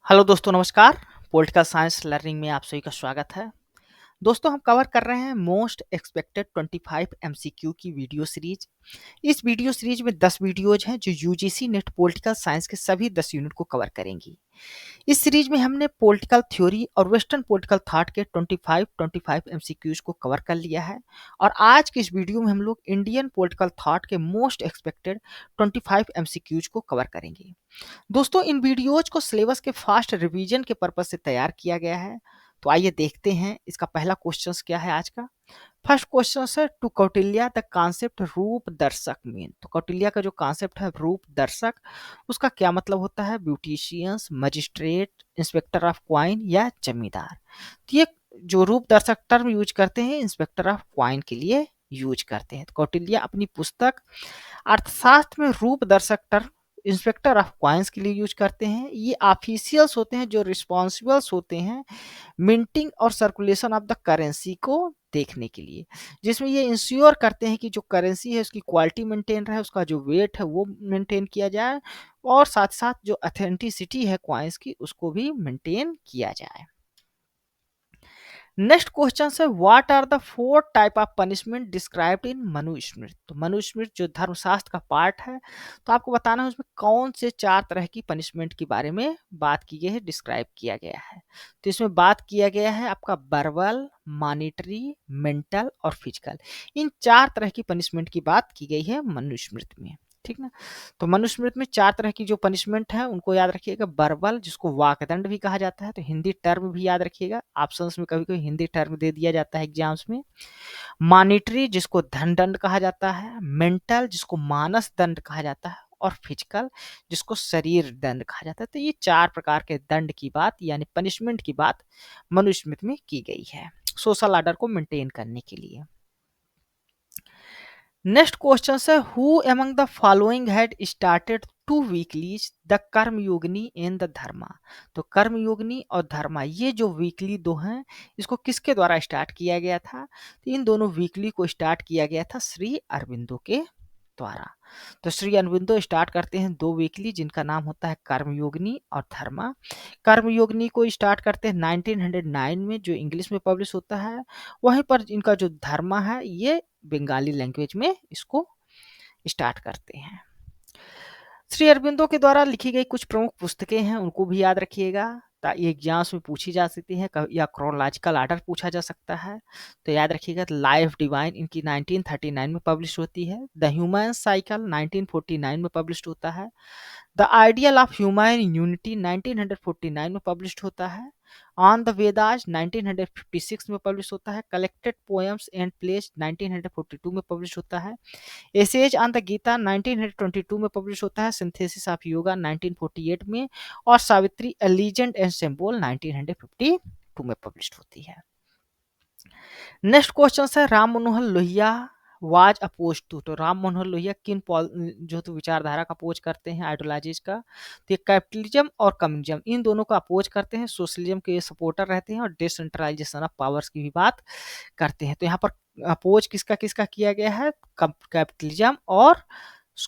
Hello दोस्तों नमस्कार। Political science learning में आप सभी का स्वागत है। दोस्तों हम कवर कर रहे हैं मोस्ट एक्सपेक्टेड 25 एमसीक्यू की वीडियो सीरीज। इस वीडियो सीरीज में 10 वीडियोज हैं जो यूजीसी नेट पॉलिटिकल साइंस के सभी 10 यूनिट को कवर करेंगी। इस सीरीज में हमने पॉलिटिकल थ्योरी और वेस्टर्न पॉलिटिकल थॉट के 25 एमसीक्यूज को कवर कर लिया है और आज के इस वीडियो में हम लोग इंडियन पॉलिटिकल थॉट के मोस्ट एक्सपेक्टेड 25 एमसीक्यूज को कवर करेंगे। दोस्तों इन वीडियोज को सिलेबस के फास्ट रिवीजन के पर्पज से तैयार किया गया है। तो आइए देखते हैं इसका पहला क्वेश्चन क्या है आज का। फर्स्ट क्वेश्चन है टू कौटिल्य द कॉन्सेप्ट रूप दर्शक मीन। तो कौटिल्य का जो कॉन्सेप्ट है रूप दर्शक, उसका क्या मतलब होता है? Beauticians, magistrate, inspector of coin या जमींदार। तो ये जो रूप दर्शक टर्म यूज करते हैं इंस्पेक्टर ऑफ क्वाइन के लिए यूज करते हैं। तो कौटिल्य अपनी पुस्तक अर्थशास्त्र में रूप दर्शक टर्म इंस्पेक्टर ऑफ क्वाइंस के लिए यूज करते हैं। ये ऑफिशियल्स होते हैं जो रिस्पॉन्सिबल्स होते हैं मिंटिंग और सर्कुलेशन ऑफ द करेंसी को देखने के लिए, जिसमें ये इंश्योर करते हैं कि जो करेंसी है उसकी क्वालिटी मेंटेन रहे, उसका जो वेट है वो मेंटेन किया जाए और साथ साथ जो ऑथेंटिसिटी है क्वाइंस की उसको भी मेंटेन किया जाए। नेक्स्ट क्वेश्चन है what are the 4 type of punishment described in Manusmriti. तो मनुस्मृति जो धर्मशास्त्र का पार्ट है, तो आपको बताना है उसमें कौन से 4 तरह की पनिशमेंट के बारे में बात की गई है, डिस्क्राइब किया गया है। तो इसमें बात किया गया है आपका वर्बल, मॉनिटरी, मेंटल और फिजिकल। इन 4 तरह की पनिशमेंट की बात की गई है मनुस्मृति में, ठीक ना। तो मनुस्मृति में 4 तरह की जो पनिशमेंट है उनको याद रखिएगा। वर्बल जिसको वाकदंड भी कहा जाता है, तो हिंदी टर्म भी याद रखिएगा, ऑप्शंस में कभी कभी हिंदी टर्म दे दिया जाता है एग्जाम्स में। मॉनिटरी जिसको धन दंड कहा जाता है, मेंटल जिसको मानस दंड कहा जाता है और फिजिकल जिसको शरीर दंड कहा जाता है। तो ये 4 प्रकार के दंड की बात यानी पनिशमेंट की बात मनुस्मृति में की गई है सोशल ऑर्डर को मेंटेन करने के लिए। नेक्स्ट क्वेश्चन है who among the following had started two weeklies the Karmayogini and the Dharma. तो कर्मयोगिनी और धर्मा ये जो वीकली दो हैं इसको किसके द्वारा स्टार्ट किया गया था? तो इन दोनों वीकली को स्टार्ट किया गया था श्री अरविंदो के द्वारा। तो श्री अरविंदो स्टार्ट करते हैं 2 वीकली जिनका नाम होता है कर्मयोगिनी और धर्मा। कर्मयोगिनी को स्टार्ट करते हैं 1909 में जो इंग्लिश में पब्लिश होता है। वहीं पर इनका जो धर्मा है ये बंगाली लैंग्वेज में इसको स्टार्ट करते हैं। श्री अरबिंदो के द्वारा लिखी गई कुछ प्रमुख पुस्तकें हैं उनको भी याद रखिएगा, ये एग्जाम्स में पूछी जा सकती है या क्रोनोलॉजिकल ऑर्डर पूछा जा सकता है। तो याद रखिएगा लाइफ डिवाइन इनकी 1939 में पब्लिश होती है। द ह्यूमन साइकिल 1949 में पब्लिश होता है। The ideal of human unity 1949 में पब्लिश होता है। ऑन द वेदास 1956 में पब्लिश होता है। कलेक्टेड पोएम्स एंड प्लेस 1942 में पब्लिश होता है। एसेज ऑन द गीता 1922 में पब्लिश होता है। सिंथेसिस ऑफ योगा 1948 में और सावित्री अ लीजेंड एंड सिंबल 1952 में पब्लिश होती है। नेक्स्ट क्वेश्चन है Ram Manohar Lohia was oppose to. तो राम मनोहर लोहिया किन जो तो विचारधारा का अपोज करते हैं, आइडियोलॉजीज का? तो कैपिटलिज्म और कम्युनिज्म इन दोनों का अपोज करते हैं। सोशलिज्म के सपोर्टर रहते हैं और डिसेंट्रलाइजेशन ऑफ पावर्स की भी बात करते हैं। तो यहाँ पर अपोज किसका किसका किया गया है? कैपिटलिज्म और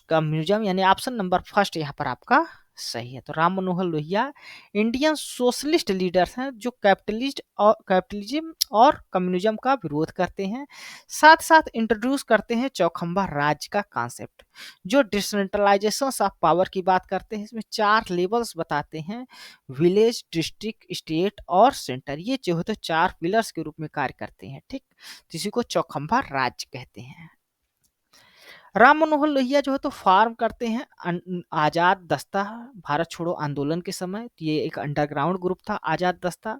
कम्युनिज्म, यानी ऑप्शन नंबर फर्स्ट यहाँ पर आपका सही है। तो Ram Manohar Lohia Indian socialist leaders हैं जो कैपिटलिज्म और कम्युनिज्म का विरोध करते हैं। साथ साथ इंट्रोड्यूस करते हैं चौखंबा राज्य का कॉन्सेप्ट जो डिसेंट्रलाइजेशन ऑफ पावर की बात करते हैं। इसमें 4 लेवल्स बताते हैं, विलेज, डिस्ट्रिक्ट, स्टेट और सेंटर। ये जो होते 4 पिलर्स के रूप में कार्य करते हैं, ठीक। इसी को चौखंबा राज्य कहते हैं। राम मनोहर लोहिया जो है तो फार्म करते हैं आजाद दस्ता भारत छोड़ो आंदोलन के समय। ये एक अंडरग्राउंड ग्रुप था आजाद दस्ता।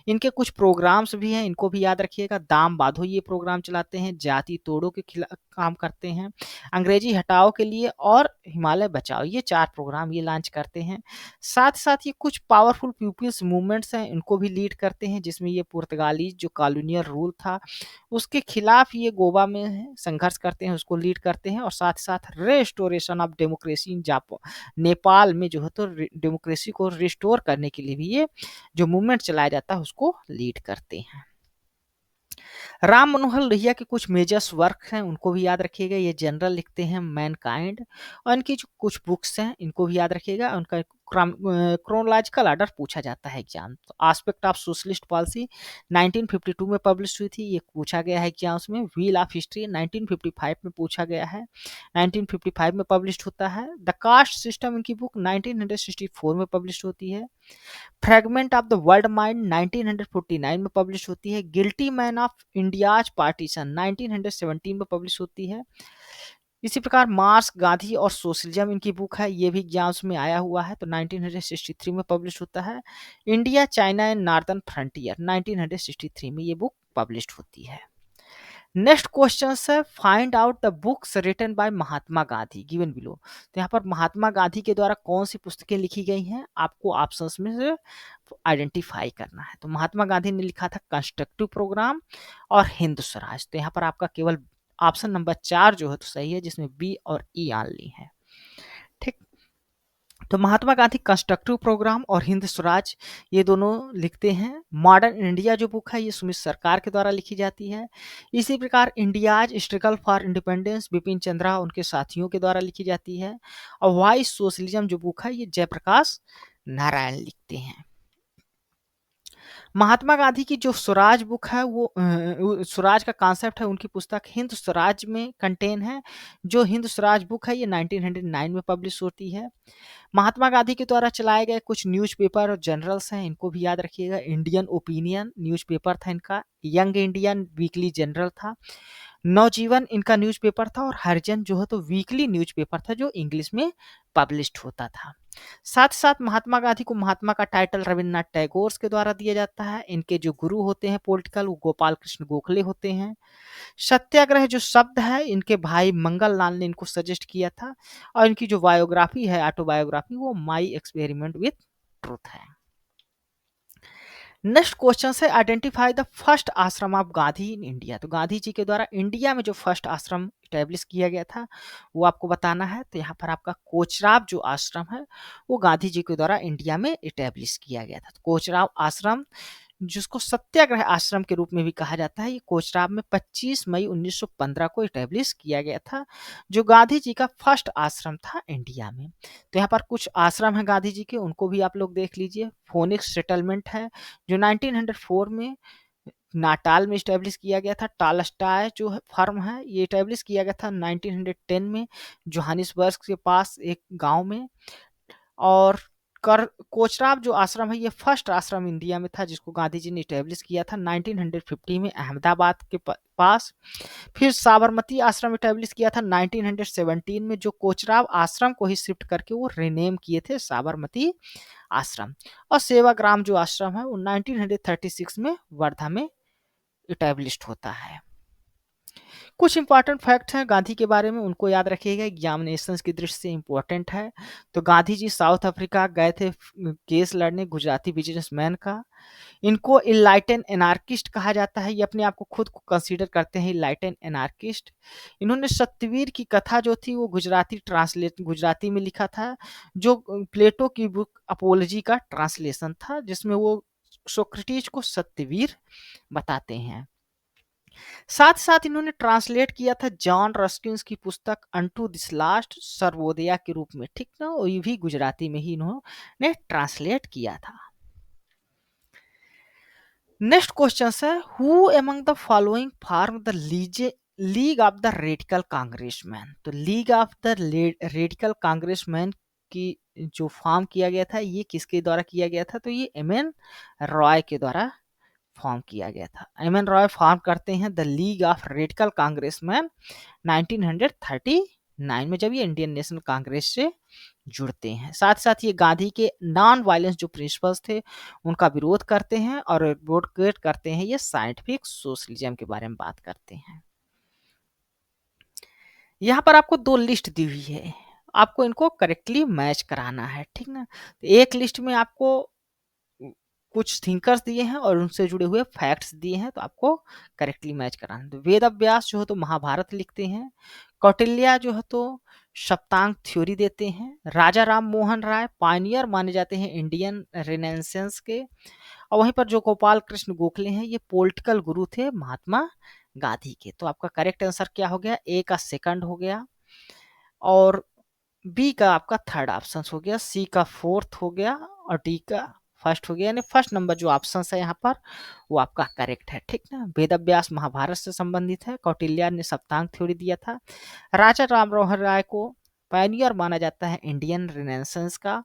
इनके कुछ प्रोग्राम्स भी हैं, इनको भी याद रखिएगा। दाम बांधो ये प्रोग्राम चलाते हैं, जाति तोड़ो के खिलाफ काम करते हैं, अंग्रेजी हटाओ के लिए और हिमालय बचाओ, ये 4 प्रोग्राम ये लॉन्च करते हैं। साथ साथ ये कुछ पावरफुल पीपल्स मूवमेंट्स हैं इनको भी लीड करते हैं, जिसमें ये पुर्तगाली जो कॉलोनियल रूल था उसके खिलाफ ये गोवा में संघर्ष करते हैं, उसको लीड करते हैं। और साथ साथ restoration of democracy in Nepal में जो है तो डेमोक्रेसी को रिस्टोर करने के लिए भी ये जो मूवमेंट चलाया जाता है उसको लीड करते हैं। राम मनोहर लोहिया के कुछ मेजर्स वर्क हैं उनको भी याद रखिएगा। ये जनरल लिखते हैं मैनकाइंड और इनकी जो कुछ बुक्स हैं इनको भी याद रखिएगा। उनका क्रोनोलॉजिकल ऑर्डर पूछा जाता है एग्जाम। तो एस्पेक्ट ऑफ सोशलिस्ट पॉलिसी 1952 में पब्लिश हुई थी, ये पूछा गया है एग्जाम्स में। व्हील ऑफ हिस्ट्री 1955 में पूछा गया है, 1955 में पब्लिश होता है। द कास्ट सिस्टम इनकी बुक 1964 में पब्लिश होती है। Fragment of the world mind 1949 में पब्लिश होती है। Guilty man of India's partition 1917 में पब्लिश होती है। इसी प्रकार मार्क्स, गांधी और सोशलिज्म इनकी बुक है, ये भी एग्जाम्स में आया हुआ है, तो 1963 में पब्लिश होता है। India, China and northern frontier 1963 में ये बुक पब्लिश होती है। नेक्स्ट क्वेश्चन है, find out the books written by Mahatma Gandhi given below. तो यहाँ पर महात्मा गांधी के द्वारा कौन सी पुस्तकें लिखी गई हैं, आपको ऑप्शंस में से आइडेंटिफाई करना है। तो महात्मा गांधी ने लिखा था कंस्ट्रक्टिव प्रोग्राम और हिंद स्वराज। तो यहाँ पर आपका केवल ऑप्शन नंबर 4 जो है तो सही है, जिसमें बी और ई ऑनली है। ठीक, तो महात्मा गांधी कंस्ट्रक्टिव प्रोग्राम और हिंद स्वराज ये दोनों लिखते हैं। मॉडर्न इंडिया जो बुक है ये सुमित सरकार के द्वारा लिखी जाती है। इसी प्रकार India's struggle for independence Bipin Chandra उनके साथियों के द्वारा लिखी जाती है। और वाई सोशलिज्म जो बुक है ये जयप्रकाश नारायण लिखते हैं। महात्मा गांधी की जो स्वराज बुक है वो स्वराज का कॉन्सेप्ट है उनकी पुस्तक हिंद स्वराज में कंटेन है। जो हिंद स्वराज बुक है ये 1909 में पब्लिश होती है। महात्मा गांधी के द्वारा चलाए गए कुछ न्यूज़पेपर और जर्नल्स हैं, इनको भी याद रखिएगा। इंडियन ओपिनियन न्यूज़पेपर था इनका, यंग इंडियन वीकली जनरल था, नवजीवन इनका न्यूज़पेपर था, और हरिजन जो है तो वीकली न्यूज़पेपर था जो इंग्लिश में पब्लिश्ड होता था। साथ साथ महात्मा गांधी को महात्मा का टाइटल रविन्द्रनाथ टैगोर के द्वारा दिया जाता है। इनके जो गुरु होते हैं पॉलिटिकल वो गोपाल कृष्ण गोखले होते हैं। सत्याग्रह जो शब्द है इनके भाई मंगल लाल ने इनको सजेस्ट किया था। और इनकी जो बायोग्राफी है ऑटोबायोग्राफी वो माई एक्सपेरिमेंट विथ ट्रूथ है। नेक्स्ट क्वेश्चन है, आइडेंटिफाई द फर्स्ट आश्रम ऑफ गांधी इन इंडिया। तो गांधी जी के द्वारा इंडिया में जो फर्स्ट आश्रम स्टैब्लिश किया गया था वो आपको बताना है। तो यहाँ पर आपका कोचराब जो आश्रम है वो गांधी जी के द्वारा इंडिया में स्टैब्लिश किया गया था। तो कोचराब आश्रम जिसको सत्याग्रह आश्रम के रूप में भी कहा जाता है, ये कोचराब में 25 मई 1915 को स्टैब्लिश किया गया था, जो गांधी जी का फर्स्ट आश्रम था इंडिया में। तो यहाँ पर कुछ आश्रम है गांधी जी के, उनको भी आप लोग देख लीजिए। फोनिक्स सेटलमेंट है जो 1904 में नाटाल में स्टैब्लिश किया गया था। टालस्टाय जो है फर्म है ये स्टैब्लिश किया गया था 1910 में जोहानिसबर्ग के पास एक गांव में। और कर कोचराब जो आश्रम है ये फर्स्ट आश्रम इंडिया में था जिसको गांधी जी ने स्टैब्लिश किया था 1950 में अहमदाबाद के पास। फिर साबरमती आश्रम स्टैब्लिश किया था 1917 में, जो कोचराब आश्रम को ही शिफ्ट करके वो रिनेम किए थे साबरमती आश्रम। और सेवाग्राम जो आश्रम है वो 1936 में वर्धा में स्टैब्लिश्ड होता है। कुछ इंपॉर्टेंट फैक्ट हैं गांधी के बारे में, उनको याद रखिएगा, एग्जामिनेशंस की दृष्टि से इंपॉर्टेंट है। तो गांधी जी साउथ अफ्रीका गए थे केस लड़ने गुजराती बिजनेसमैन का। इनको इनलाइटन एनार्किस्ट कहा जाता है, ये अपने आप को खुद को कंसीडर करते हैं इनलाइटन एनार्किस्ट। इन्होंने सत्यवीर की कथा जो थी वो गुजराती में लिखा था, जो प्लेटो की बुक अपोलॉजी का ट्रांसलेशन था, जिसमें वो सोक्रेटिस को सत्यवीर बताते हैं। साथ साथ इन्होंने ट्रांसलेट किया था जॉन रस्किन्स की पुस्तक अनटू दिस लास्ट सर्वोदया के रूप में, ठीक ना, ये भी गुजराती में ही इन्होंने ट्रांसलेट किया था। नेक्स्ट क्वेश्चन है, who among the following form the league of the radical congressman. तो league of the radical congressman की जो फॉर्म किया गया था ये किसके द्वारा किया गया था, तो ये एम.एन. रॉय के द्वारा फॉर्म किया गया था। एम.एन. रॉय फॉर्म करते हैं the league of radical congressman 1939 में, जब ये इंडियन नेशनल कांग्रेस से जुड़ते हैं। साथ साथ ये गांधी के नॉन वायलेंस जो प्रिंसिपल्स थे उनका विरोध करते हैं और एडवोकेट करते हैं, ये साइंटिफिक सोशलिज्म के बारे में बात करते हैं। यहाँ पर आपको दो लिस्ट दी हुई है, आपको इनको करेक्टली मैच कराना है, ठीक ना। एक लिस्ट में आपको कुछ थिंकर्स दिए हैं और उनसे जुड़े हुए फैक्ट्स दिए हैं, तो आपको करेक्टली मैच कराना है। तो वेद व्यास जो है तो महाभारत लिखते हैं, कौटिल्य जो है तो सप्तांग थ्योरी देते हैं, राजा राम मोहन राय पायनियर माने जाते हैं इंडियन रेनेसेंस के, और वहीं पर जो गोपाल कृष्ण गोखले हैं ये पॉलिटिकल गुरु थे महात्मा गांधी के। तो आपका करेक्ट आंसर क्या हो गया, ए का सेकंड हो गया। और बी का आपका थर्ड ऑप्शन हो गया, सी का फोर्थ हो गया और डी का फर्स्ट हो गया। यानी फर्स्ट नंबर जो ऑप्शन है यहाँ पर वो आपका करेक्ट है, ठीक ना। वेद व्यास महाभारत से संबंधित है। कौटिल्य ने सप्तांग थ्योरी दिया था। राजा राम मनोहर राय को पायनियर माना जाता है इंडियन रिनेसेंस का।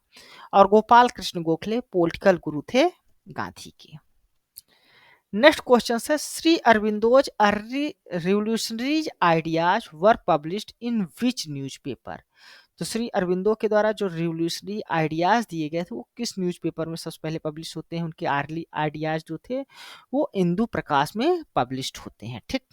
और गोपाल कृष्ण गोखले पॉलिटिकल गुरु थे गांधी के। नेक्स्ट क्वेश्चन है, Shri Aurobindo's early revolutionaries ideas were published in which newspaper. तो श्री अरविंदो के द्वारा जो रिवोल्यूशनरी आइडियाज दिए गए थे वो किस न्यूज़पेपर में सबसे पहले पब्लिश होते हैं। उनके अर्ली आइडियाज जो थे वो इंदु प्रकाश में पब्लिश्ड होते हैं, ठीक।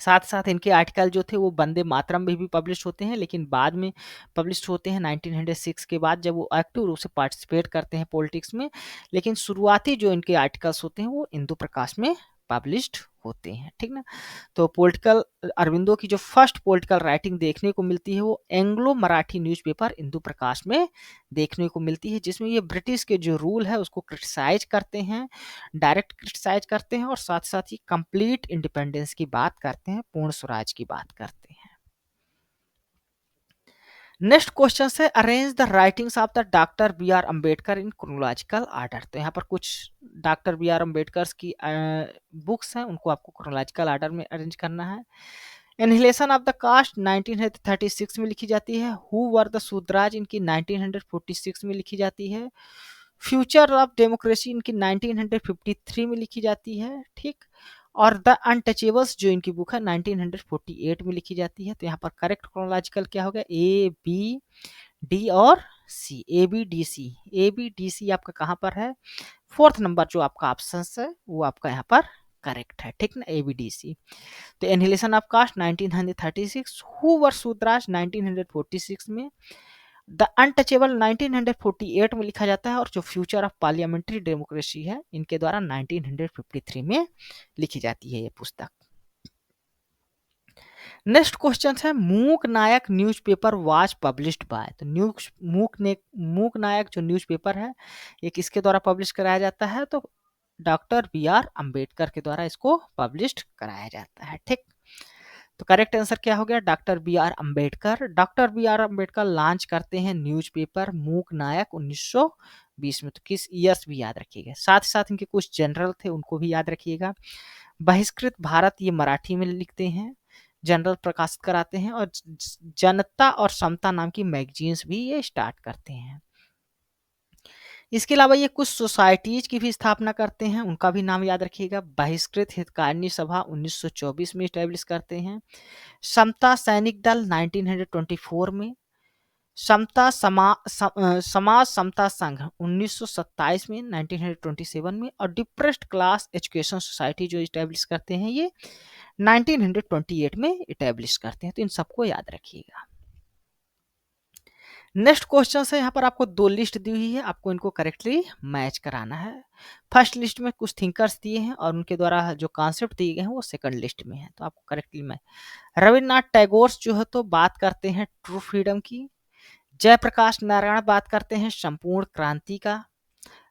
साथ साथ इनके आर्टिकल जो थे वो वंदे मातरम में भी पब्लिश होते हैं, लेकिन बाद में पब्लिश होते हैं 1906 के बाद, जब वो एक्टिव रूप से पार्टिसिपेट करते हैं पॉलिटिक्स में। लेकिन शुरुआती जो इनके आर्टिकल्स होते हैं वो इंदु प्रकाश में पब्लिश्ड होते हैं, ठीक ना। तो पॉलिटिकल अरविंदो की जो फर्स्ट पॉलिटिकल राइटिंग देखने को मिलती है वो एंग्लो मराठी न्यूज़पेपर इंदु प्रकाश में देखने को मिलती है, जिसमें ये ब्रिटिश के जो रूल है उसको क्रिटिसाइज करते हैं, डायरेक्ट क्रिटिसाइज करते हैं और साथ साथ ही कंप्लीट इंडिपेंडेंस की बात करते हैं, पूर्ण स्वराज की बात करते हैं। नेक्स्ट क्वेश्चन है, arrange the writings of the doctor B R Ambedkar in chronological order. तो यहाँ पर कुछ डॉक्टर बी आर अम्बेडकर की बुक्स हैं, उनको आपको क्रोनोलॉजिकल ऑर्डर में अरेंज करना है। एनहिलेशन ऑफ द कास्ट 1936 में लिखी जाती है। हु वर द शूद्राज इनकी 1946 में लिखी जाती है। फ्यूचर ऑफ डेमोक्रेसी इनकी 1953 में लिखी जाती है, ठीक। और द अनटचेबल्स जो इनकी बुक है 1948 में लिखी जाती है। तो यहाँ पर करेक्ट क्रोनोलॉजिकल क्या होगा, ए बी डी और C, A B D C. A B D C आपका कहाँ पर है, फोर्थ नंबर जो आपका ऑप्शन है वो आपका यहाँ पर करेक्ट है, ठीक ना, ए बी डी सी। तो annihilation of caste 1936, who were Shudras 1946 में, द अनटचेबल 1948 में लिखा जाता है और जो फ्यूचर ऑफ पार्लियामेंट्री डेमोक्रेसी है इनके द्वारा 1953 में लिखी जाती है ये पुस्तक। नेक्स्ट क्वेश्चन है, मूक नायक न्यूज़पेपर वाज पब्लिश्ड बाय। तो मूक नायक जो न्यूज़पेपर है ये किसके द्वारा पब्लिश कराया जाता है, तो डॉक्टर बी आर अम्बेडकर के द्वारा इसको पब्लिश्ड कराया जाता है, ठीक। तो करेक्ट आंसर क्या हो गया, doctor B R Ambedkar. Doctor B R Ambedkar launch करते हैं न्यूज़पेपर मूक नायक 1920 में। तो किस ईयर्स भी याद रखिएगा, साथ ही साथ इनके कुछ जनरल थे उनको भी याद रखिएगा। बहिष्कृत भारत ये मराठी में लिखते हैं, जनरल प्रकाशित कराते हैं और जनता और समता नाम की मैगजीन्स भी ये स्टार्ट करते हैं। इसके अलावा ये कुछ सोसाइटीज की भी स्थापना करते हैं, उनका भी नाम याद रखिएगा। बहिष्कृत हितकारिणी सभा 1924 में स्टैब्लिश करते हैं। समता सैनिक दल 1924 में। समाज समता संघ 1927 में, 1927 में। और डिप्रेस्ड क्लास एजुकेशन सोसाइटी जो स्टैब्लिश करते हैं ये 1928 में स्टैब्लिश करते हैं। तो इन सबको याद रखिएगा। नेक्स्ट क्वेश्चन है, यहाँ पर आपको दो लिस्ट दी हुई है, आपको इनको करेक्टली मैच कराना है। फर्स्ट लिस्ट में कुछ थिंकर्स दिए हैं और उनके द्वारा जो कॉन्सेप्ट दिए गए हैं वो सेकंड लिस्ट में है, तो आपको करेक्टली मैच। रविन्द्रनाथ टैगोर जो है तो बात करते हैं ट्रू फ्रीडम की। जयप्रकाश नारायण बात करते हैं संपूर्ण क्रांति का।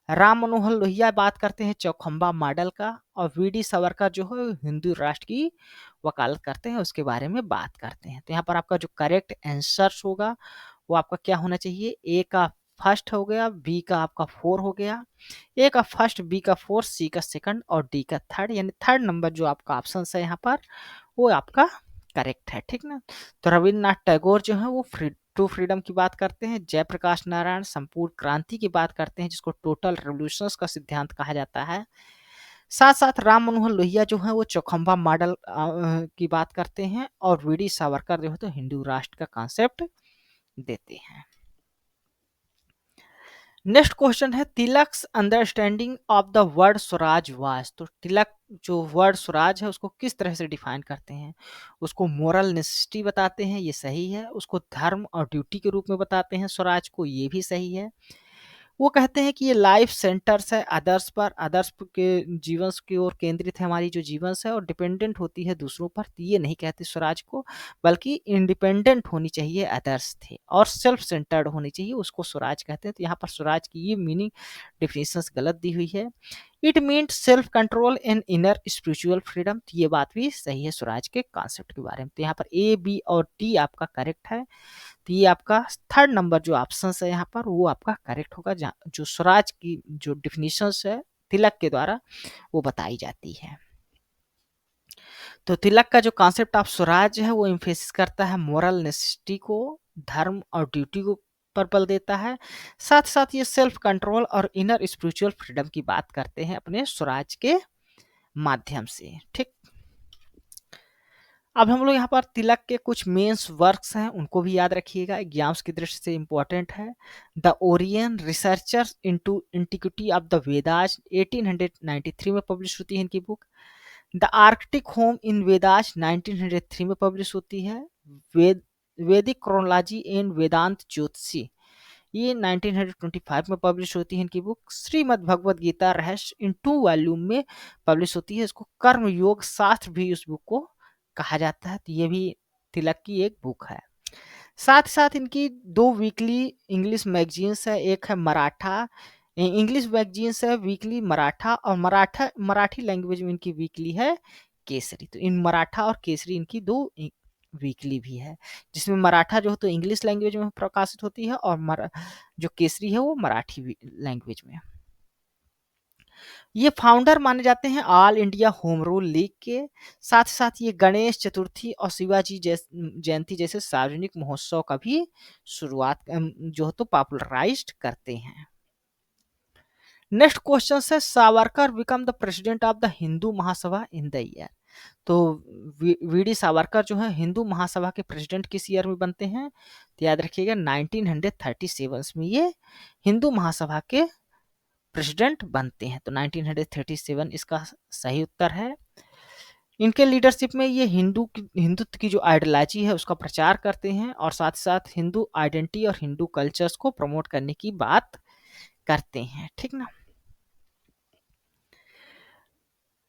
राम मनोहर लोहिया बात करते हैं चौखंबा मॉडल का। और वी डी सावरकर जो है हिंदू राष्ट्र की वकालत करते हैं, उसके बारे में बात करते हैं। तो यहाँ पर आपका जो करेक्ट आंसर होगा वो आपका क्या होना चाहिए, ए का फर्स्ट हो गया, बी का आपका 4 हो गया। ए का फर्स्ट, बी का 4, सी का सेकंड और डी का थर्ड, यानी थर्ड नंबर जो आपका ऑप्शन है यहाँ पर वो आपका करेक्ट है, ठीक ना। तो रविन्द्रनाथ टैगोर जो है वो ट्रू फ्रीडम की बात करते हैं। जयप्रकाश नारायण संपूर्ण क्रांति की बात करते हैं, जिसको टोटल रेवोल्यूशंस का सिद्धांत कहा जाता है। साथ साथ राम मनोहर लोहिया जो है वो चौखंबा मॉडल की बात करते हैं। और वी डी सावरकर जो है तो हिंदू राष्ट्र का कॉन्सेप्ट देते हैं। नेक्स्ट क्वेश्चन है, Tilak's understanding of the word Swaraj was. तो तिलक जो वर्ड स्वराज है उसको किस तरह से डिफाइन करते हैं, उसको मोरल नेसेसिटी बताते हैं, ये सही है। उसको धर्म और ड्यूटी के रूप में बताते हैं स्वराज को, ये भी सही है। वो कहते हैं कि ये लाइफ सेंटर्स है अदर्स पर, अदर्स के जीवन की ओर केंद्रित है हमारी जो जीवन है, और डिपेंडेंट होती है दूसरों पर। तो ये नहीं कहते स्वराज को, बल्कि इंडिपेंडेंट होनी चाहिए अदर्स थे और सेल्फ सेंटर्ड होनी चाहिए, उसको स्वराज कहते हैं। तो यहाँ पर स्वराज की ये मीनिंग डिफिनेशन गलत दी हुई है। It means self control and inner spiritual freedom. तो ये बात भी सही है स्वराज के कॉन्सेप्ट के बारे में। तो यहाँ पर ए बी और डी आपका करेक्ट है। तो ये आपका थर्ड नंबर जो ऑप्शन है यहाँ पर वो आपका करेक्ट होगा, जो स्वराज की जो डिफिनीशंस है तिलक के द्वारा वो बताई जाती है। तो तिलक का जो कॉन्सेप्ट ऑफ स्वराज है वो इम्फेसिस करता है मोरल नेसेसिटी को, धर्म और ड्यूटी को पर बल देता है। साथ साथ ये सेल्फ कंट्रोल और इनर स्पिरिचुअल फ्रीडम की बात करते हैं अपने स्वराज के माध्यम से। ठीक, अब हम लोग यहाँ पर तिलक के कुछ मेंस वर्क्स हैं उनको भी याद रखिएगा, एग्जाम्स की दृष्टि से इंपॉर्टेंट है। The Orion researchers into antiquity of the Vedas 1893 में पब्लिश होती है इनकी book. The Arctic home in Vedas 1903 में पब्लिश होती है। वैदिक क्रोनोलॉजी एंड वेदांत ज्योतिषी ये 1925 में पब्लिश होती है इनकी बुक। श्रीमद् भगवद गीता रहस्य इन 2 वॉल्यूम में पब्लिश होती है। इसको कर्म योग शास्त्र भी उस बुक को कहा जाता है, तो ये भी तिलक की एक बुक है। साथ साथ इनकी 2 वीकली इंग्लिश मैगजीन्स है, एक है मराठा इंग्लिश मैगजीन्स है वीकली मराठा, और मराठी लैंग्वेज में इनकी वीकली है केसरी। तो इन मराठा और केसरी इनकी 2 वीकली भी है, जिसमें मराठा जो है तो इंग्लिश लैंग्वेज में प्रकाशित होती है और जो केसरी है वो मराठी लैंग्वेज में। ये फाउंडर माने जाते हैं all India home rule league के। साथ साथ ये गणेश चतुर्थी और शिवाजी जयंती जैसे सार्वजनिक महोत्सव का भी शुरुआत जो है तो पॉपुलराइज्ड करते हैं। नेक्स्ट क्वेश्चन है Savarkar become the president of the Hindu Mahasabha in the year. तो वीडी सावरकर जो है हिंदू महासभा के प्रेसिडेंट किस ईयर में बनते हैं, तो याद रखिएगा 1937 में ये हिंदू महासभा के प्रेसिडेंट बनते हैं। तो 1937 इसका सही उत्तर है। इनके लीडरशिप में ये हिंदुत्व की जो आइडियोलॉजी है उसका प्रचार करते हैं और साथ साथ हिंदू आइडेंटिटी और हिंदू कल्चर्स को प्रमोट करने की बात करते हैं। ठीक ना।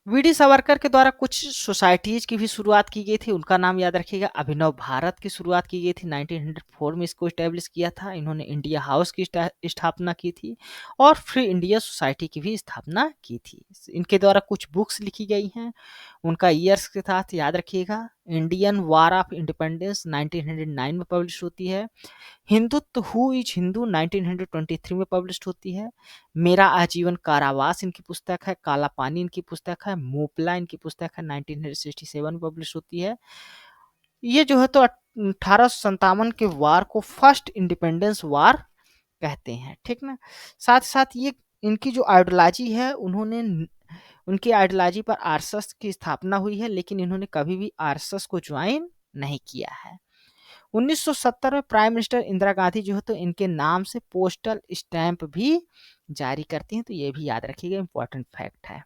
वीडी सावरकर के द्वारा कुछ सोसाइटीज की भी शुरुआत की गई थी, उनका नाम याद रखिएगा। अभिनव भारत की शुरुआत की गई थी 1904 में, इसको इस्टेब्लिश किया था इन्होंने। इंडिया हाउस की स्थापना की थी और फ्री इंडिया सोसाइटी की भी स्थापना की थी। इनके द्वारा कुछ बुक्स लिखी गई हैं, उनका ईयर्स के साथ याद रखिएगा। इंडियन वार ऑफ इंडिपेंडेंस 1909 में पब्लिश होती है। हिंदुत्व हु इज हिंदू 1923 में पब्लिश होती है। मेरा आजीवन कारावास इनकी पुस्तक है। काला पानी इनकी पुस्तक है। मोपला इनकी पुस्तक है 1967 में पब्लिश होती है। ये जो है तो 1857 के वार को फर्स्ट इंडिपेंडेंस वार कहते हैं। ठीक ना। साथ साथ ये इनकी जो आइडियोलॉजी है उनकी आइडियोलॉजी पर आरएसएस की स्थापना हुई है, लेकिन इन्होंने कभी भी आरएसएस को ज्वाइन नहीं किया है। 1970 में प्राइम मिनिस्टर इंदिरा गांधी जो है तो इनके नाम से पोस्टल स्टैंप भी जारी करती हैं, तो ये भी याद रखिएगा, इंपॉर्टेंट फैक्ट है।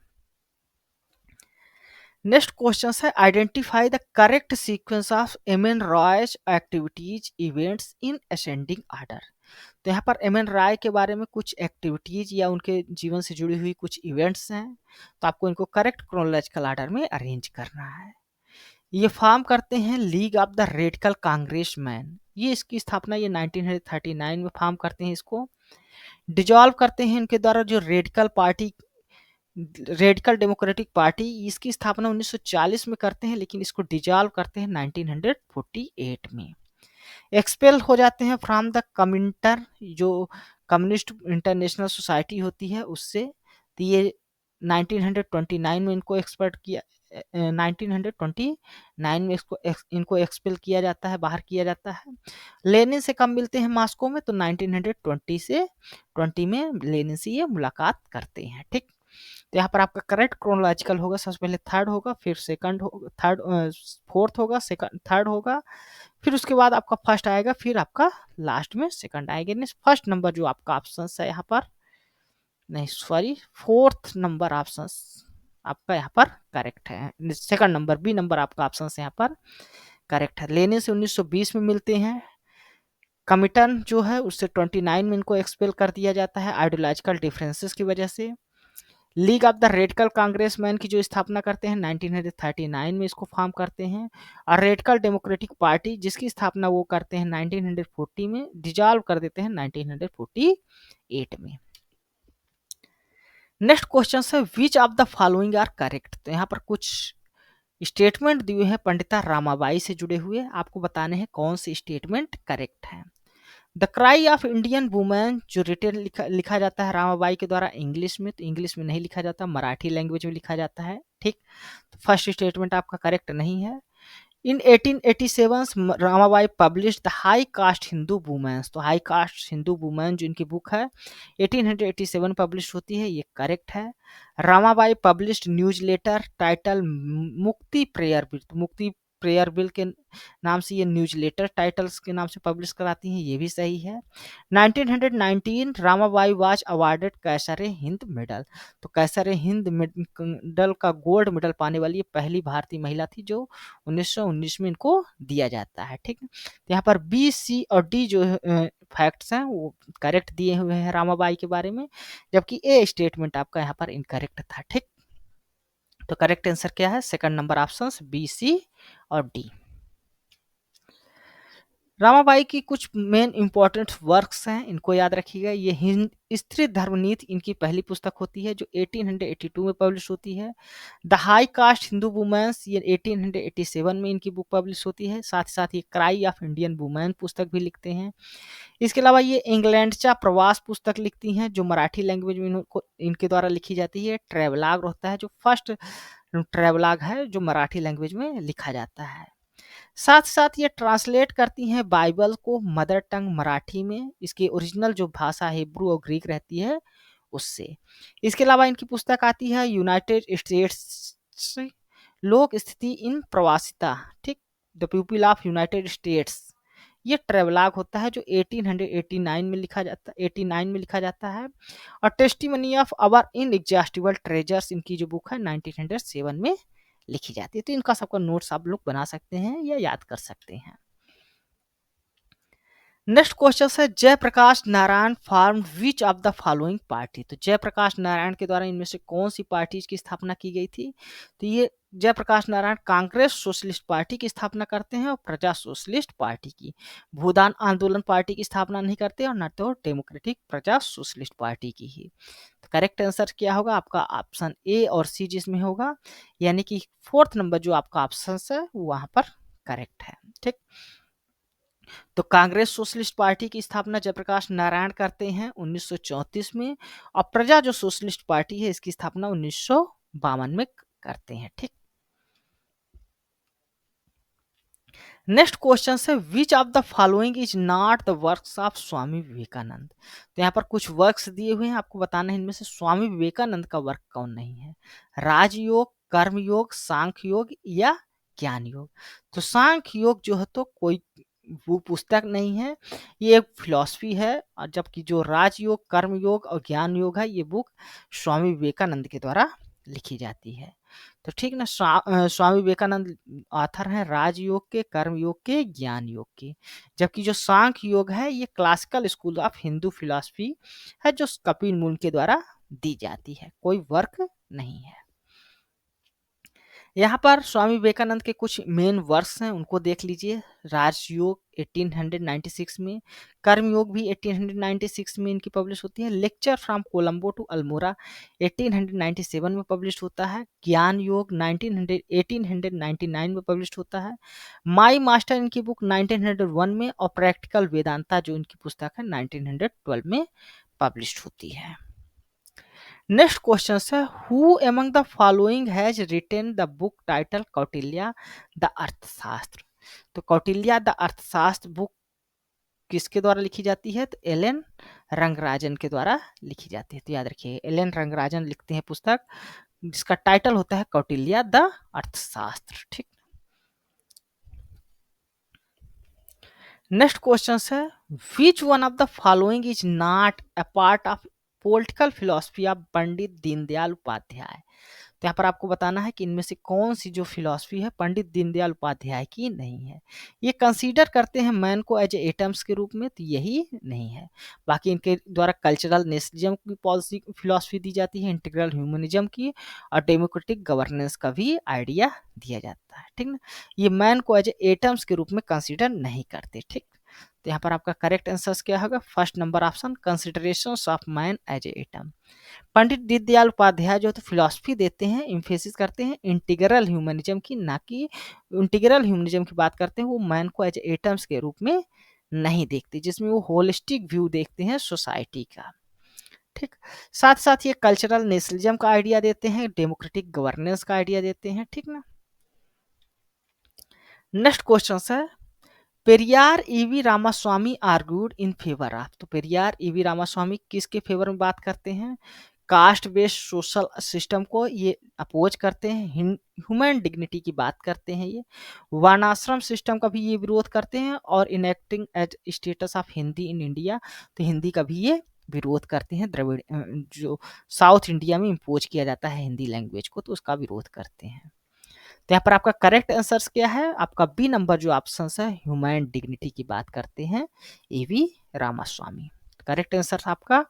नेक्स्ट क्वेश्चन है identify the correct sequence of M N Roy's activities events in ascending order. तो यहाँ पर एम एन राय के बारे में कुछ एक्टिविटीज या उनके जीवन से जुड़ी हुई कुछ इवेंट्स हैं, तो आपको इनको करेक्ट क्रोनोलॉजिकल ऑर्डर में अरेंज करना है। ये फॉर्म करते हैं league of the radical congressman, ये इसकी स्थापना ये 1939 में फॉर्म करते हैं। इसको डिजॉल्व करते हैं इनके द्वारा जो रेडिकल डेमोक्रेटिक पार्टी, इसकी स्थापना 1940 में करते हैं, लेकिन इसको डिजॉल्व करते हैं 1948 में। एक्सपेल हो जाते हैं फ्रॉम द कमिंटर, जो कम्युनिस्ट इंटरनेशनल सोसाइटी होती है उससे, तो ये 1929 में इनको एक्सपर्ट किया 1929 में इनको एक्सपेल किया जाता है, बाहर किया जाता है। लेनिन से कब मिलते हैं मॉस्को में, तो 1920 में लेनिन से ये मुलाकात करते हैं। ठीक, तो यहाँ पर आपका करेक्ट क्रोनोलॉजिकल होगा, सबसे पहले थर्ड होगा, फिर सेकंड होगा, फोर्थ होगा, सेकंड थर्ड होगा, फिर उसके बाद आपका फर्स्ट आएगा, फिर आपका लास्ट में सेकंड आएगा। फर्स्ट नंबर जो आपका ऑप्शन है यहाँ पर, नहीं सॉरी, फोर्थ नंबर ऑप्शन आपका यहाँ पर करेक्ट है। सेकंड नंबर बी नंबर आपका ऑप्शन यहाँ पर करेक्ट है। लेने से 1920 में मिलते हैं। कमिटन जो है उससे 29 में इनको एक्सपेल कर दिया जाता है आइडियोलॉजिकल डिफरेंसेस की वजह से। League of the radical congressman की जो स्थापना करते हैं 1939 में इसको फॉर्म करते हैं। और रेडिकल डेमोक्रेटिक पार्टी जिसकी स्थापना वो करते हैं 1940 में, डिजॉल्व कर देते हैं 1948 में। नेक्स्ट क्वेश्चन है which of the following are correct. तो यहाँ पर कुछ स्टेटमेंट दिए हैं पंडिता रामाबाई से जुड़े हुए, आपको बताने हैं कौन से स्टेटमेंट करेक्ट है। The cry of Indian women जो रिटेन लिखा जाता है रामाबाई के द्वारा इंग्लिश में, तो इंग्लिश में नहीं लिखा जाता, मराठी लैंग्वेज में लिखा जाता है, ठीक। तो फर्स्ट स्टेटमेंट आपका करेक्ट नहीं है। In 1887 Ramabai publish the high caste Hindu women's, तो हाई कास्ट हिंदू वुमेन जो इनकी बुक है 1887 पब्लिश होती है, ये करेक्ट है। Ramabai published newsletter title Mukti prayer bell, तो मुक्ति प्रेयर बिल के नाम से ये न्यूज लेटर टाइटल्स के नाम से पब्लिश कराती हैं, ये भी सही है। 1919 Ramabai was awarded Kaiser i Hind medal, तो कैसरे हिंद मेडल का गोल्ड मेडल पाने वाली ये पहली भारतीय महिला थी जो 1919 में इनको दिया जाता है, ठीक है। तो यहाँ पर बी सी और डी जो फैक्ट्स हैं वो करेक्ट दिए हुए हैं रामाबाई के बारे में, जबकि ए स्टेटमेंट आपका यहाँ पर इनकरेक्ट था, ठीक। तो करेक्ट आंसर क्या है, second number option B C और डी। रामाबाई की कुछ मेन इंपॉर्टेंट वर्क्स हैं, इनको याद रखिएगा। ये हिंद स्त्री धर्मनीति इनकी पहली पुस्तक होती है जो 1882 में पब्लिश होती है। The high caste Hindu women's ये 1887 में इनकी बुक पब्लिश होती है। साथ ही साथ ये क्राई ऑफ इंडियन वुमेन पुस्तक भी लिखते हैं। इसके अलावा ये इंग्लैंडचा प्रवास पुस्तक लिखती हैं जो मराठी लैंग्वेज में इनके द्वारा लिखी जाती है। ट्रेवलाग होता है जो फर्स्ट ट्रेवलाग है जो मराठी लैंग्वेज में लिखा जाता है। साथ साथ ये ट्रांसलेट करती हैं बाइबल को मदर टंग मराठी में, इसकी ओरिजिनल जो भाषा हिब्रू और ग्रीक रहती है उससे। इसके अलावा इनकी पुस्तक आती है यूनाइटेड स्टेट्स लोक स्थिति इन प्रवासिता, ठीक, the people of United states. ये ट्रेवलॉग होता है जो 1889 में लिखा जाता 89 में लिखा जाता है। और testimony of our inexhaustible treasures इनकी जो बुक है 1907 में लिखी जाती है। तो इनका सबका नोट्स आप लोग बना सकते हैं या याद कर सकते हैं। नेक्स्ट क्वेश्चन है Jayaprakash Narayan form which of the following party, तो जयप्रकाश नारायण के द्वारा इनमें से कौन सी पार्टी की स्थापना की गई थी। तो ये जयप्रकाश नारायण कांग्रेस सोशलिस्ट पार्टी की स्थापना करते हैं और प्रजा सोशलिस्ट पार्टी की, भूदान आंदोलन पार्टी की स्थापना नहीं करते और न तो डेमोक्रेटिक प्रजा सोशलिस्ट पार्टी की ही। तो करेक्ट आंसर क्या होगा आपका ऑप्शन ए और सी जिसमें होगा, यानी कि फोर्थ नंबर जो आपका ऑप्शन है वो वहां पर करेक्ट है, ठीक। तो कांग्रेस सोशलिस्ट पार्टी की स्थापना जयप्रकाश नारायण करते हैं 1934 में, और प्रजा जो सोशलिस्ट पार्टी है इसकी स्थापना 1952 में करते हैं, ठीक। नेक्स्ट क्वेश्चन है which of the following is not the works of Swami Vivekananda, तो यहाँ पर कुछ वर्क्स दिए हुए हैं, आपको बताना है इनमें से स्वामी विवेकानंद का वर्क कौन नहीं है। राजयोग, कर्मयोग, सांख्य योग या ज्ञान योग। तो सांख्य योग जो है तो कोई वो पुस्तक नहीं है, ये एक फिलॉसफी है, और जबकि जो राजयोग, कर्म योग और ज्ञान योग है ये बुक स्वामी विवेकानंद के द्वारा लिखी जाती है। तो ठीक ना, स्वामी विवेकानंद ऑथर हैं राजयोग के, कर्म योग के, ज्ञान योग के। जबकि जो सांख्य योग है ये classical school of Hindu philosophy है जो कपिल मुनि के द्वारा दी जाती है, कोई वर्क नहीं है। यहाँ पर स्वामी विवेकानंद के कुछ मेन वर्क्स हैं उनको देख लीजिए। राजयोग 1896 में, कर्मयोग भी 1896 में इनकी पब्लिश होती है। Lecture from Colombo to Almora 1897 में पब्लिश होता है। ज्ञान योग 1899 में पब्लिश होता है। माई मास्टर इनकी बुक 1901 में, और प्रैक्टिकल वेदांता जो इनकी पुस्तक है 1912 में पब्लिश होती है। नेक्स्ट क्वेश्चन है who among the following has retain the book title Kautilya the अर्थशास्त्र, तो कौटिल्य द अर्थशास्त्र बुक किसके द्वारा लिखी जाती है, तो एल.एन. रंगराजन के द्वारा लिखी जाती है। तो याद रखिए एल.एन. रंगराजन लिखते हैं पुस्तक जिसका टाइटल होता है कौटिल्य द अर्थशास्त्र, ठीक। नेक्स्ट क्वेश्चन है which one of the following is not a part of political philosophy of Pandit Deendayal Upadhyay, तो यहाँ पर आपको बताना है कि इनमें से कौन सी जो फिलॉसफी है पंडित दीनदयाल उपाध्याय की नहीं है। ये कंसीडर करते हैं मैन को एज एटम्स के रूप में, तो यही नहीं है। बाकी इनके द्वारा कल्चरल नेशनलिज्म की पॉलिसी फिलॉसफी दी जाती है, इंटीग्रल ह्यूमनिज्म की, और डेमोक्रेटिक गवर्नेंस का भी आइडिया दिया जाता है, ठीक ना। ये मैन को एज एटम्स के रूप में कंसीडर नहीं करते, ठीक। तो यहाँ पर आपका करेक्ट आंसर क्या होगा? First number option, considerations of man as a atom. Pandit Deendayal Upadhyay जो तो फिलॉसफी देते हैं, इम्फेसिस करते हैं इंटीग्रल ह्यूमनिज्म की, ना कि इंटीग्रल ह्यूमनिज्म की बात करते हैं, वो मैन को एज एटम्स के रूप में नहीं देखते, जिसमें वो होलिस्टिक व्यू देखते हैं सोसाइटी का। ठीक, साथ साथ ये कल्चरल नेशनलिज्म का आइडिया देते हैं, डेमोक्रेटिक गवर्नेंस का आइडिया देते हैं। ठीक ना। नेक्स्ट क्वेश्चन है, Periyar E V Ramaswamy argued in favour of. तो पेरियार ईवी रामास्वामी किसके फेवर में बात करते हैं? कास्ट बेस्ड सोशल सिस्टम को ये अपोज करते हैं, ह्यूमन डिग्निटी की बात करते हैं, ये वर्णाश्रम सिस्टम का भी ये विरोध करते हैं, और enacting as status of Hindi in India, तो हिंदी का भी ये विरोध करते हैं। द्रविड़ जो साउथ इंडिया में इम्पोज किया जाता है हिंदी लैंग्वेज को, तो उसका विरोध करते हैं। तो यहाँ पर आपका करेक्ट आंसर क्या है? आपका बी नंबर जो ऑप्शन है, ह्यूमन डिग्निटी की बात करते हैं ईवी रामास्वामी। करेक्ट आंसर आपका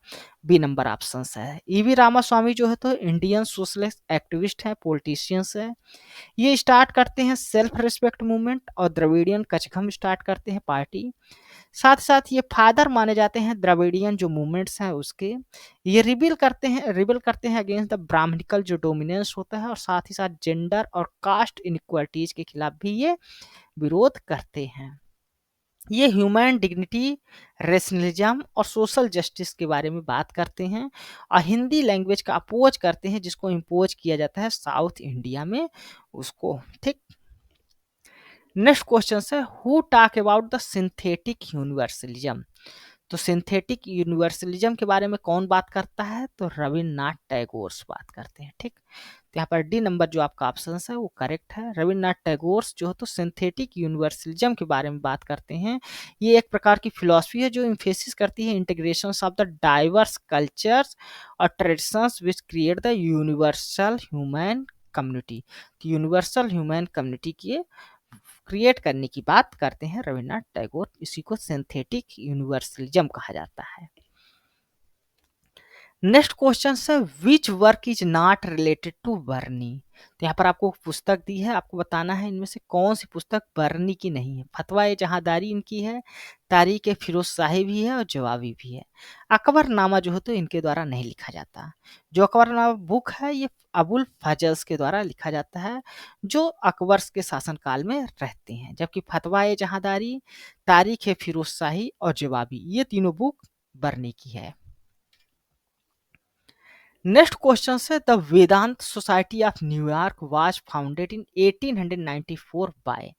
बी नंबर ऑप्शन है। ईवी रामास्वामी जो है तो इंडियन सोशलिस्ट एक्टिविस्ट है, पॉलिटिशियंस है। ये स्टार्ट करते हैं सेल्फ रिस्पेक्ट मूवमेंट, और द्रविडियन कचघम स्टार्ट करते हैं पार्टी। साथ साथ ये फादर माने जाते हैं द्रविडियन जो मूवमेंट्स हैं उसके। ये रिबिल करते हैं अगेंस्ट द ब्राह्मणिकल जो डोमिनेंस होता है, और साथ ही साथ जेंडर और कास्ट इनइक्वालिटीज के खिलाफ भी ये विरोध करते हैं। ये ह्यूमन डिग्निटी, रेशनलिज्म और सोशल जस्टिस के बारे में बात करते हैं, और हिंदी लैंग्वेज का अपोज करते हैं जिसको इम्पोज किया जाता है साउथ इंडिया में उसको। ठीक, नेक्स्ट क्वेश्चन है, who talk about the synthetic universalism. तो सिंथेटिक यूनिवर्सलिज्म के बारे में कौन बात करता है? तो रविन्द्रनाथ टैगोर बात करते हैं। ठीक, तो यहाँ पर डी नंबर जो आपका ऑप्शन है वो करेक्ट है। रविन्द्रनाथ टैगोर जो है तो सिंथेटिक यूनिवर्सलिज्म के बारे में बात करते हैं। ये एक प्रकार की फिलॉसफी है जो इम्फेसिस करती है integration of the diverse cultures और traditions which create the universal human community. तो यूनिवर्सल ह्यूमन कम्युनिटी की क्रिएट करने की बात करते हैं रविन्द्रनाथ टैगोर। इसी को सिंथेटिक यूनिवर्सलिज्म कहा जाता है। नेक्स्ट क्वेश्चन है, which work is not related to Barani. तो यहाँ पर आपको पुस्तक दी है, आपको बताना है इनमें से कौन सी पुस्तक बर्नी की नहीं है। फतवा ए जहांदारी इनकी है, तारीख ए फिरोज शाही भी है, और जवाबी भी है। अकबरनामा जो है तो इनके द्वारा नहीं लिखा जाता। जो अकबरनामा बुक है ये अबुल फजल्स के द्वारा लिखा जाता है, जो अकबर के शासनकाल में रहते हैं। जबकि फतवा ए जहांदारी, तारीख ए फिरोज शाही और जवाबी, ये तीनों बुक बर्नी की है। नेक्स्ट क्वेश्चन है, the Vedanta society of New York was founded in 1894 by.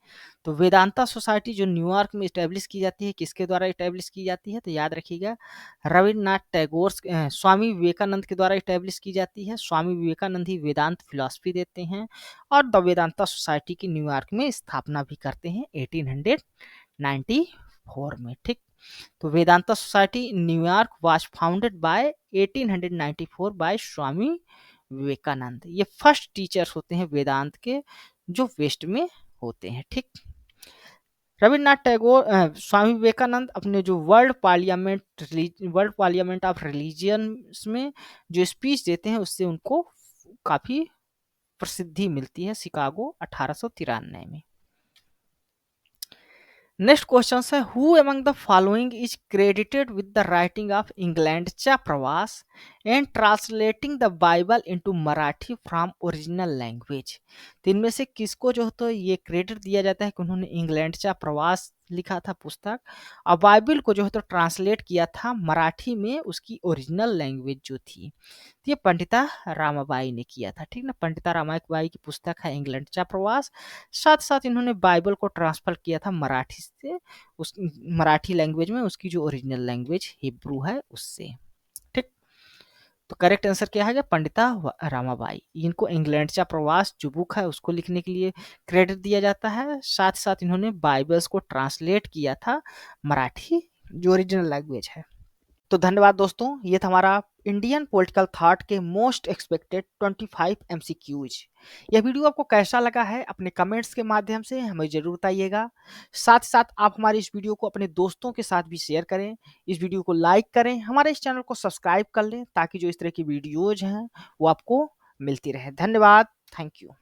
तो वेदांता सोसाइटी जो न्यूयॉर्क में इस्टेब्लिश की जाती है, किसके द्वारा इस्टेब्लिश की जाती है? तो याद रखिएगा, रविन्द्रनाथ टैगोर स्वामी विवेकानंद के द्वारा इस्टेब्लिश की जाती है। स्वामी विवेकानंद ही वेदांत फिलॉसफी देते हैं, और द वेदांता सोसाइटी की न्यूयॉर्क में स्थापना भी करते हैं 1894 में। ठीक, तो Vedanta society New York was founded by 1894 by Swami Vivekananda. ये फर्स्ट टीचर्स होते हैं वेदांत के जो वेस्ट में होते हैं। ठीक, रविन्द्रनाथ टैगोर स्वामी विवेकानंद अपने जो वर्ल्ड पार्लियामेंट ऑफ रिलीजियन में जो स्पीच देते हैं उससे उनको काफी प्रसिद्धि मिलती है, शिकागो 1893 में। नेक्स्ट क्वेश्चन है, who among the following is credited with the writing of इंग्लैंडचा प्रवास and translating the Bible into Marathi from original language. तो इनमें से किसको जो तो ये क्रेडिट दिया जाता है कि उन्होंने इंग्लैंडचा प्रवास लिखा था पुस्तक, और बाइबल को जो है तो ट्रांसलेट किया था मराठी में उसकी ओरिजिनल लैंग्वेज जो थी। तो ये पंडिता रामाबाई ने किया था। ठीक ना, पंडिता रामाबाई की पुस्तक है इंग्लैंडचा प्रवास। साथ साथ इन्होंने बाइबल को ट्रांसफर किया था मराठी से उस मराठी लैंग्वेज में, उसकी जो ओरिजिनल लैंग्वेज हिब्रू है उससे। ठीक, तो करेक्ट आंसर क्या है? पंडिता रामाबाई। इनको इंग्लैंडचा प्रवास जो बुक है उसको लिखने के लिए क्रेडिट दिया जाता है। साथ साथ इन्होंने बाइबल्स को ट्रांसलेट किया था मराठी जो ओरिजिनल लैंग्वेज है। तो धन्यवाद दोस्तों, ये था हमारा इंडियन पॉलिटिकल थॉट के मोस्ट एक्सपेक्टेड 25 एमसीक्यूज। यह वीडियो आपको कैसा लगा है अपने कमेंट्स के माध्यम से हमें जरूर बताइएगा। साथ ही साथ आप हमारे इस वीडियो को अपने दोस्तों के साथ भी शेयर करें, इस वीडियो को लाइक करें, हमारे इस चैनल को सब्सक्राइब कर लें ताकि जो इस तरह की वीडियोज हैं वो आपको मिलती रहे। धन्यवाद, थैंक यू।